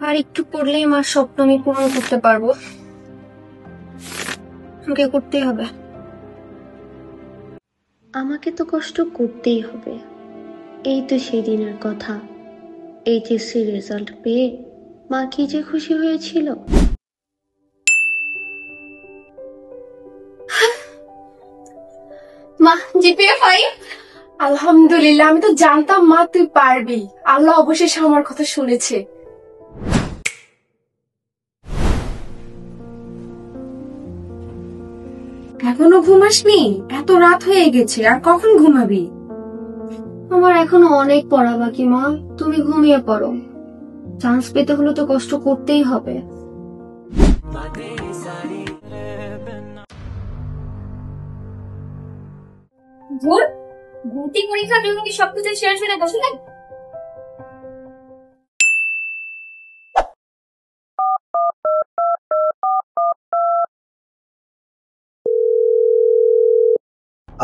আর একটু পড়লেই মার স্বপ্ন আমি পূরণ করতে পারবো। আমাকে করতেই হবে। আমাকে তো কষ্ট করতেই হবে। এই তো সেই দিনের কথা, এইচএসসি রেজাল্ট পেয়ে মা কি যে খুশি হয়েছিল। মা, জিপিএ 5। আলহামদুলিল্লাহ, আমি তো জানতাম মা তুই পারবি। আল্লাহ অবশেষে আমার কথা শুনেছে। এখনো ঘুমাসনি? এত রাত হয়ে গেছে, আর কখন ঘুমাবি? আমার এখনো অনেক পড়া বাকি মা, তুমি ঘুমিয়ে পড়ো। চান্স পেতে হলে তো কষ্ট করতেই হবে। ভোর ভর্তি পরীক্ষার জন্য কি সবকিছু শেষ হয়ে বসলেন?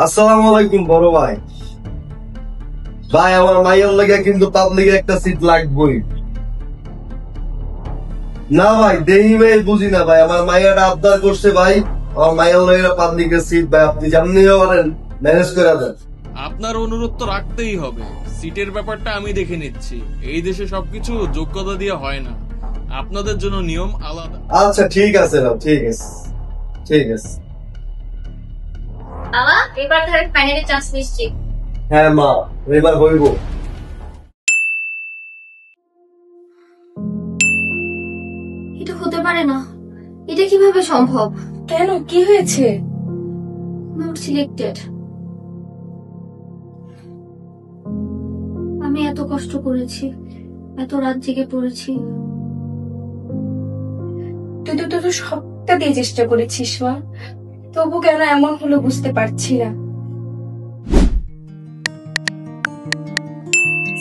আসসালামু আলাইকুম বড় ভাই। ভাই আমার মাইয়ের লাগে কিন্তু পাবলিকে একটা সিট লাগবেই। না ভাই দেহি ভাই বুঝি না ভাই, আমার মাইয়াটা আবদার করছে ভাই, আমার মাইয়ের লাগে পাবলিকের সিট ভাই, আপনি যেমনি পারেন ম্যানেজ করে দেন। আপনার অনুরোধ তো রাখতেই হবে। সিটের ব্যাপারটা আমি দেখে নিচ্ছি। এই দেশে সবকিছু যোগ্যতা দিয়ে হয় না, আপনাদের জন্য নিয়ম আলাদা। আচ্ছা ঠিক আছে ভাই, ঠিক আছে ঠিক আছে। বাবা, এবার ধরেন ফাইনালি চান্স নিশ্চিত। হ্যাঁ মা, এবার হইব। এটা হতে পারে না। এটা কিভাবে সম্ভব? কেন, কি হয়েছে? Not selected. আমি এত কষ্ট করেছি, এত রাত জেগে পড়েছি। তুই তো সবটা দিয়ে চেষ্টা করেছিস মা, তবু কেন এমন হলো বুঝতে পারছি না।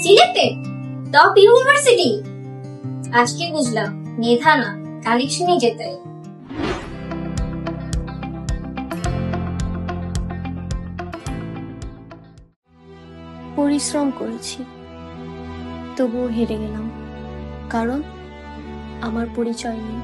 Selected top university. আজকে বুঝলাম মেধা না, কালেকশনই যেতে। পরিশ্রম করেছি, তবুও হেরে গেলাম, কারণ আমার পরিচয় নেই।